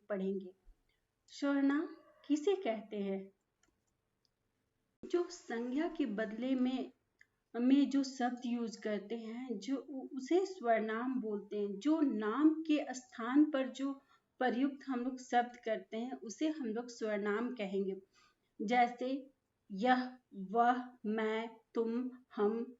पढ़ेंगे। सर्वनाम किसे कहते हैं? जो संज्ञा के बदले में जो शब्द यूज करते हैं, जो उसे स्वर्नाम बोलते हैं। जो नाम के स्थान पर जो प्रयुक्त हम लोग शब्द करते हैं उसे हम लोग स्वर्नाम कहेंगे। जैसे यह, वह, मैं, तुम, हम,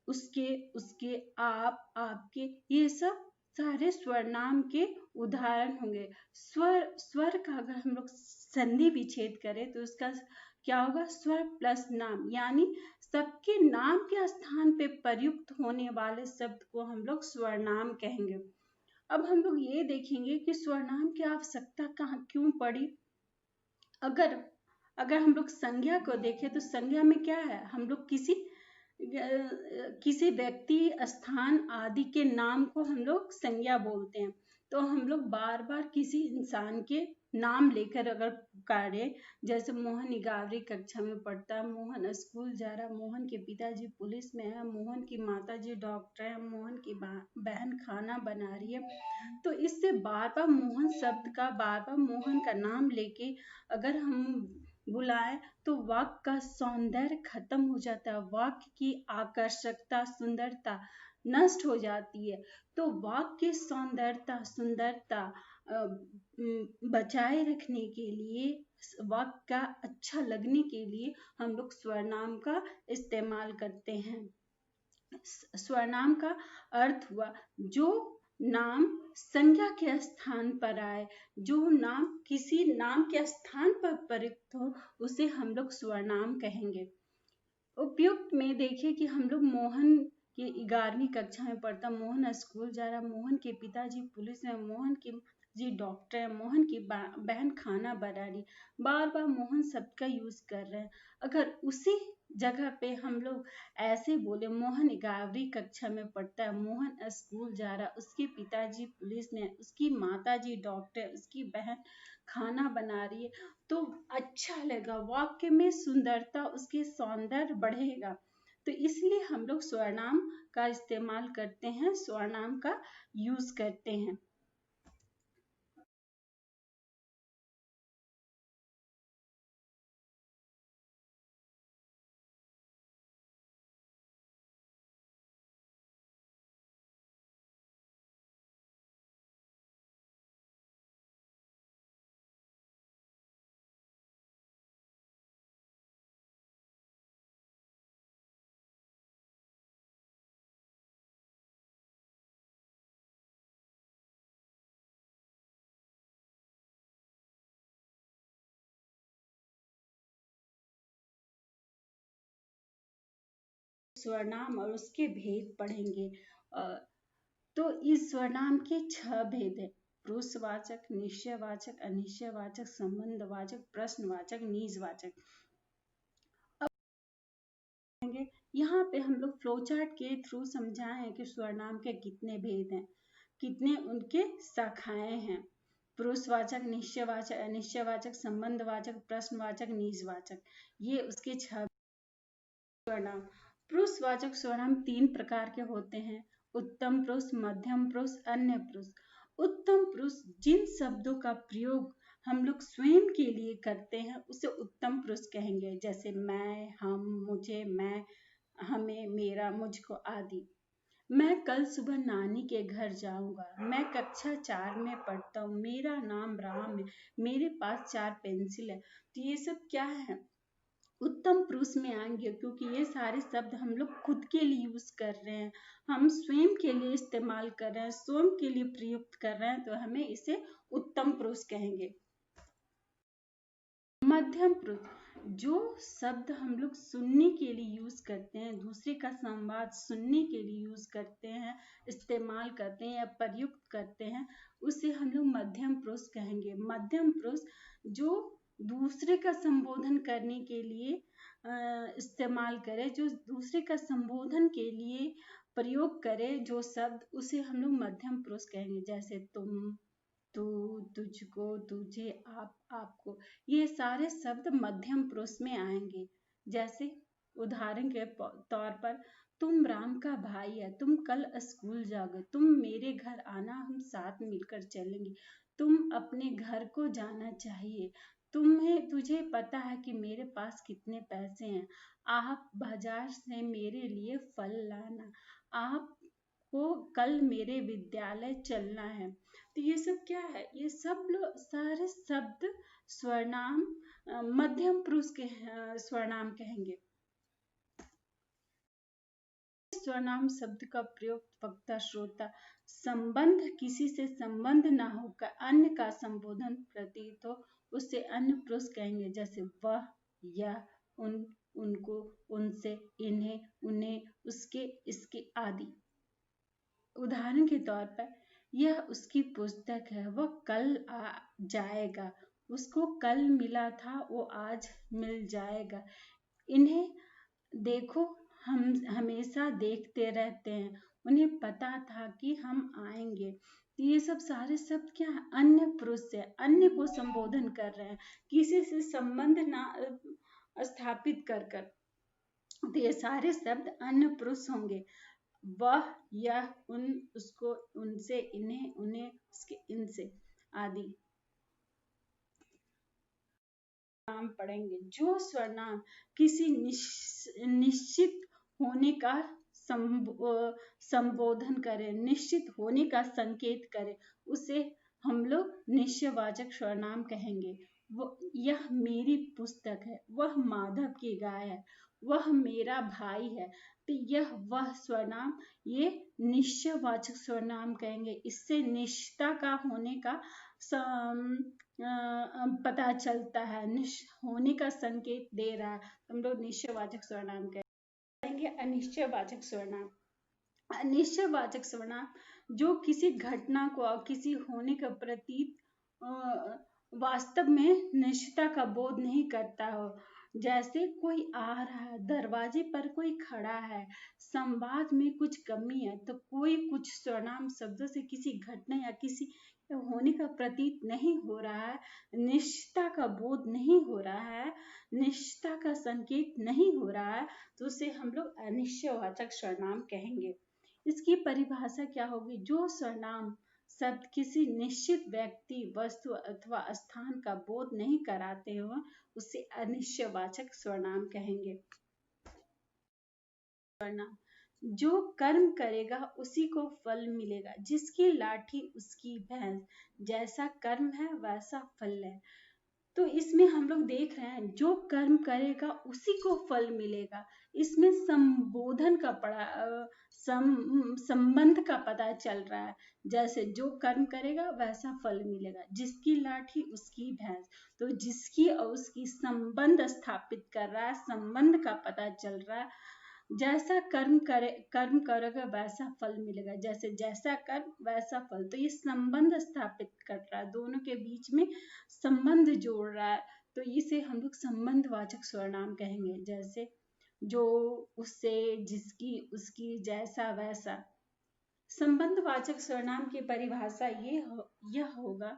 उसके, उसके, आप, आपके, ये सब सारे स्वर्नाम के उदाहरण होंगे। स्वर का अगर हम लोग संधि विच्छेद करें तो उसका क्या होगा? स्वर प्लस नाम, यानी सबके नाम के स्थान पे प्रयुक्त होने वाले शब्द को हम लोग स्वर्नाम कहेंगे। अब हम लोग ये देखेंगे कि स्वर्नाम की आवश्यकता कहाँ क्यों पड़ी। अगर हम लोग संज्ञा को देखें तो संज्ञा में क्या है? हम लोग किसी व्यक्ति, स्थान आदि के नाम को हम लोग संज्ञा बोलते हैं। तो हम लोग बार बार किसी इंसान के नाम लेकर अगर पुकारे, जैसे मोहन 11वीं कक्षा में पढ़ता है, मोहन स्कूल जा रहा, मोहन के पिताजी पुलिस में है, मोहन की माताजी डॉक्टर है, मोहन की बहन खाना बना रही है, तो इससे बार बार मोहन शब्द का, बार बार मोहन का नाम लेके अगर हम बुलाए तो वाक्य का सौंदर्य खत्म हो जाता है, वाक्य की आकर्षकता, सुंदरता नष्ट हो जाती है। तो वाक्य की सुंदरता बचाए रखने के लिए, वाक्य का अच्छा लगने के लिए हम लोग स्वर्नाम का इस्तेमाल करते हैं। स्वर्नाम का अर्थ हुआ जो नाम संज्ञा के स्थान पर आए, जो नाम किसी नाम के स्थान पर प्रयुक्त हो, उसे हम लोग स्वर्नाम कहेंगे। उपयुक्त में देखिए कि हम लोग मोहन के 11वीं कक्षा में पढ़ता, मोहन स्कूल जा रहा, मोहन के पिताजी पुलिस में, मोहन की जी डॉक्टर है, मोहन की बहन खाना बना रही, बार बार मोहन शब्द का यूज कर रहे हैं। अगर उसी जगह पे हम लोग ऐसे बोले, मोहन 11वीं कक्षा में पढ़ता है, मोहन स्कूल जा रहा, उसके पिताजी पुलिस में, उसकी माताजी डॉक्टर, उसकी बहन खाना बना रही है, तो अच्छा लगेगा, वाक्य में सुंदरता, उसके सौंदर्य बढ़ेगा। तो इसलिए हम लोग स्वर्नाम का इस्तेमाल करते हैं, स्वर्नाम का यूज करते हैं। स्वर्नाम और उसके भेद पढ़ेंगे। तो इस स्वर्नाम के 6 भेद है: पुरुषवाचक, निश्चयवाचक, अनिश्चयवाचक, संबंधवाचक, प्रश्नवाचक, निजवाचक। यहाँ पे हम लोग फ्लोचार्ट के थ्रू समझाएं कि स्वर्नाम के कितने भेद हैं, कितने उनके शाखाएं हैं: पुरुषवाचक, निश्चयवाचक, अनिश्चयवाचक, संबंधवाचक, प्रश्नवाचक, निजवाचक। ये उसके 6 स्वर्नाम। पुरुषवाचक स्वर्नाम 3 प्रकार के होते हैं: उत्तम पुरुष, मध्यम पुरुष, अन्य पुरुष। उत्तम पुरुष जिन शब्दों का प्रयोग हम लोग स्वयं के लिए करते हैं उसे उत्तम पुरुष कहेंगे, जैसे मैं, हम, मुझे, मैं, हमें, मेरा, मुझको आदि। मैं कल सुबह नानी के घर जाऊंगा, मैं कक्षा 4 में पढ़ता हूँ, मेरा नाम राम है, मेरे पास 4 पेंसिल है। तो ये सब क्या है? उत्तम पुरुष में आएंगे, क्योंकि ये सारे शब्द हम लोग खुद के लिए यूज कर रहे हैं, हम स्वयं के लिए इस्तेमाल कर रहे हैं, स्वयं के लिए प्रयुक्त कर रहे हैं, तो हमें इसे उत्तम पुरुष कहेंगे। मध्यम पुरुष, जो शब्द हम लोग सुनने के लिए यूज करते हैं, दूसरे का संवाद सुनने के लिए यूज करते हैं, इस्तेमाल करते हैं या प्रयुक्त करते हैं, उसे हम लोग मध्यम पुरुष कहेंगे। मध्यम पुरुष जो दूसरे का संबोधन करने के लिए इस्तेमाल करे, जो दूसरे का संबोधन के लिए प्रयोग करे जो शब्द, उसे हम लोग मध्यम पुरुष कहेंगे। जैसे तुम, तू, तुझको, तुझे, आप, आपको, ये सारे शब्द मध्यम पुरुष में आएंगे। जैसे उदाहरण के तौर पर, तुम राम का भाई है, तुम कल स्कूल जाओगे, तुम मेरे घर आना, हम साथ मिलकर चलेंगे, तुम अपने घर को जाना चाहिए, तुझे पता है कि मेरे पास कितने पैसे हैं, आप बाजार से मेरे लिए फल लाना, आपको कल मेरे विद्यालय चलना है। तो ये सब क्या है, ये सब लोग सारे शब्द स्वरनाम मध्यम पुरुष के स्वरनाम कहेंगे। स्वरनाम शब्द का प्रयोग वक्ता श्रोता संबंध किसी से संबंध ना होकर अन्य का संबोधन प्रतीत हो उससे अन्य पुरुष कहेंगे, जैसे वह, यह, उन, उनको, उनसे, इन्हें, उन्हें, उसके, इसके आदि। उदाहरण के तौर पर यह उसकी पुस्तक है, वह कल आ जाएगा, उसको कल मिला था, वो आज मिल जाएगा, इन्हें देखो, हम हमेशा देखते रहते हैं, उन्हें पता था कि हम आएंगे। तो ये सब सारे शब्द क्या है, अन्य पुरुष से, अन्य को संबोधन कर रहे हैं, किसी से संबंध ना स्थापित कर कर। तो ये सारे शब्द अन्य पुरुष होंगे, वह, यह, उन, उसको, उनसे, इन्हें, उन्हें, उसके, इनसे आदि। नाम पढ़ेंगे। जो स्वरनाम किसी निश्चित होने का संबोधन करे, निश्चित होने का संकेत करे, उसे हम लोग निश्चयवाचक स्वरनाम कहेंगे। यह मेरी पुस्तक है, वह माधव की गाय है, वह मेरा भाई है। तो यह वह स्वरनाम ये निश्चयवाचक स्वरनाम कहेंगे। इससे निश्चितता का होने का पता चलता है, होने का संकेत दे रहा है, हम लोग निश्चयवाचक सर्वनाम कहेंगे। अनिश्चयवाचक सर्वनाम, अनिश्चयवाचक सर्वनाम जो किसी घटना को और किसी होने का प्रतीत वास्तव में निश्चितता का बोध नहीं करता हो, जैसे कोई आ रहा है, दरवाजे पर कोई खड़ा है, संवाद में कुछ कमी है, तो कोई कुछ सर्वनाम शब्दों से किसी घटना या किसी होने का प्रतीत नहीं हो रहा है, निश्चितता का बोध नहीं हो रहा है, निश्चितता का संकेत नहीं हो रहा है, तो उसे हम लोग अनिश्चयवाचक सर्वनाम कहेंगे। इसकी परिभाषा क्या होगी, जो सर्वनाम शब्द किसी निश्चित व्यक्ति, वस्तु अथवा स्थान का बोध नहीं कराते हो, उसे अनिश्चयवाचक सर्वनाम कहेंगे। सर्वनाम जो कर्म करेगा उसी को फल मिलेगा, जिसकी लाठी उसकी भैंस, जैसा कर्म है वैसा फल है। तो इसमें हम लोग देख रहे हैं, जो कर्म करेगा उसी को फल मिलेगा। इसमें संबोधन का संबंध का पता चल रहा है, जैसे जो कर्म करेगा वैसा फल मिलेगा, जिसकी लाठी उसकी भैंस, तो जिसकी और उसकी संबंध स्थापित कर रहा है, संबंध का पता चल रहा है। जैसा कर्म करोगे वैसा फल मिलेगा, जैसे जैसा कर्म वैसा फल, तो ये संबंध स्थापित कर रहा है, दोनों के बीच में संबंध जोड़ रहा है, तो इसे हम लोग संबंधवाचक सर्वनाम कहेंगे। जैसे जो, उससे, जिसकी, उसकी, जैसा वैसा। संबंधवाचक सर्वनाम की परिभाषा यह होगा,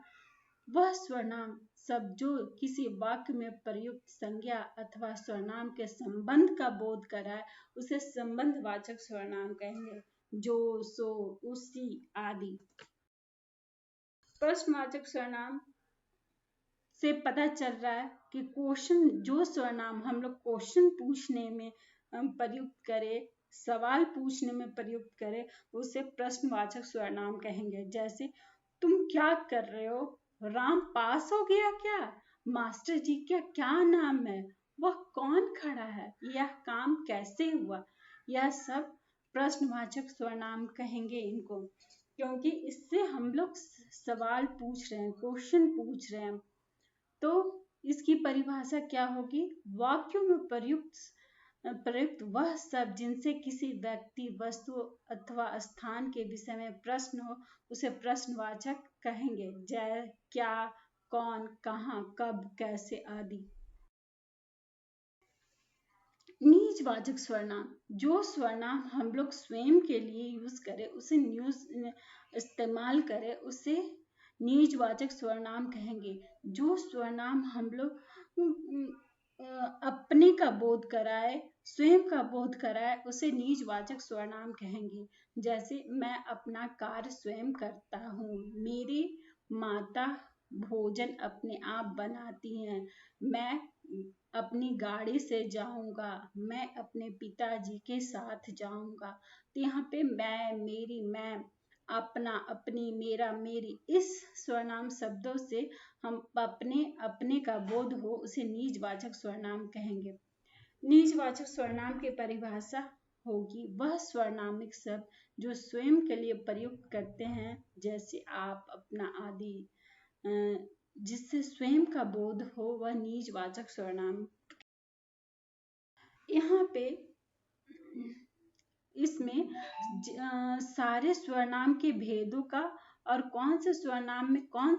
वह सर्वनाम शब्द जो किसी वाक्य में प्रयुक्त संज्ञा अथवा सर्वनाम के संबंध का बोध कराए, उसे संबंधवाचक सर्वनाम कहेंगे। जो, सो, उसी आदि। प्रश्नवाचक सर्वनाम से पता चल रहा है कि क्वेश्चन, जो सर्वनाम हम लोग क्वेश्चन पूछने में प्रयुक्त करें, सवाल पूछने में प्रयुक्त करें, उसे प्रश्नवाचक सर्वनाम कहेंगे। जैसे तुम क्या कर रहे हो, राम पास हो गया क्या, मास्टर जी का क्या नाम है, वह कौन खड़ा है, यह काम कैसे हुआ। यह सब प्रश्नवाचक सर्वनाम कहेंगे इनको, क्योंकि इससे हम लोग सवाल पूछ रहे हैं, क्वेश्चन पूछ रहे हैं। तो इसकी परिभाषा क्या होगी, वाक्यों में प्रयुक्त वह सब जिनसे किसी व्यक्ति, वस्तु अथवा स्थान के विषय में प्रश्न हो, उसे प्रश्नवाचक कहेंगे। जय, क्या, कौन, कहाँ, कब, कैसे आदि। निजवाचक सर्वनाम, जो सर्वनाम हम लोग स्वयं के लिए यूज करें, उसे इस्तेमाल करें, उसे निजवाचक सर्वनाम कहेंगे। जो सर्वनाम हम लोग अपने का बोध कराए, स्वयं का बोध कराए, उसे निजवाचक सर्वनाम कहेंगे। जैसे मैं अपना कार्य स्वयं करता हूँ, मेरी माता भोजन अपने आप बनाती हैं, मैं अपनी गाड़ी से जाऊंगा, मैं अपने पिताजी के साथ जाऊंगा। तो यहाँ पे मैं, मेरी, मैं, अपना, अपनी, मेरा, मेरी, इस सर्वनाम शब्दों से हम अपने का बोध हो, उसे निजवाचक सर्वनाम कहेंगे। निजवाचक सर्वनाम की परिभाषा होगी वह सर्वनामिक शब्द जो स्वयं के लिए प्रयुक्त करते हैं, जैसे आप, अपना आदि, जिससे स्वयं का बोध हो, वह निजवाचक सर्वनाम। यहाँ पे इसमें सारे स्वरनाम के भेदों का और कौन से स्वरनाम में कौन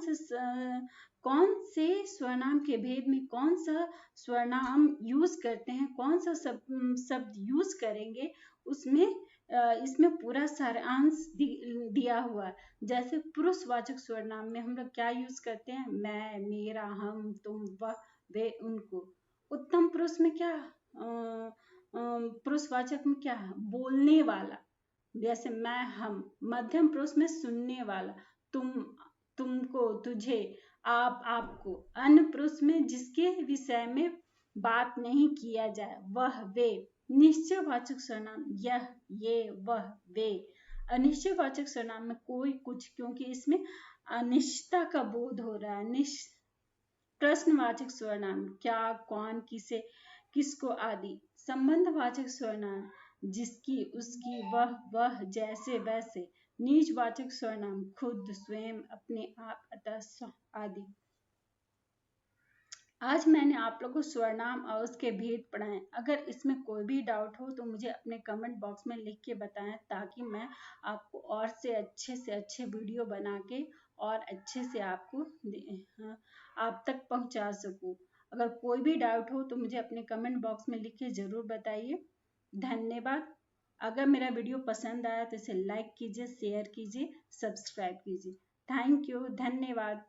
से स्वरनाम के भेद में कौन सा स्वरनाम यूज करते हैं, कौन सा शब्द यूज करेंगे, उसमें इसमें पूरा सारांश दिया हुआ है। जैसे पुरुषवाचक स्वरनाम में हम लोग क्या यूज करते हैं, मैं, मेरा, हम, तुम, वह, वे, उनको। उत्तम पुरुष में क्या, पुरुषवाचक में क्या है, बोलने वाला, जैसे मैं, हम। मध्यम पुरुष में सुनने वाला, तुम, तुमको, तुझे, आप, आपको। अन्य पुरुष में जिसके विषय में बात नहीं किया जाए, वह, वे। निश्चयवाचक सर्वनाम यह, ये, वह, वे। अनिश्चयवाचक सर्वनाम में कोई, कुछ, क्योंकि इसमें अनिश्चितता का बोध हो रहा है। प्रश्नवाचक सर्वनाम क्या, कौन, किसे, किसको आदि। संबंधवाचक सर्वनाम जिसकी, उसकी, वह, जैसे, वैसे। निजवाचक सर्वनाम खुद, स्वयं, अपने आप, अतः आदि। आज मैंने आप लोगों को सर्वनाम और उसके भेद पढ़ाए। अगर इसमें कोई भी डाउट हो तो मुझे अपने कमेंट बॉक्स में लिख के बताएं, ताकि मैं आपको और से अच्छे वीडियो बना के और अच्छे से आपको आप तक पहुंचा सकूं। अगर कोई भी डाउट हो तो मुझे अपने कमेंट बॉक्स में लिख के जरूर बताइए। धन्यवाद। अगर मेरा वीडियो पसंद आया तो इसे लाइक कीजिए, शेयर कीजिए, सब्सक्राइब कीजिए। थैंक यू, धन्यवाद।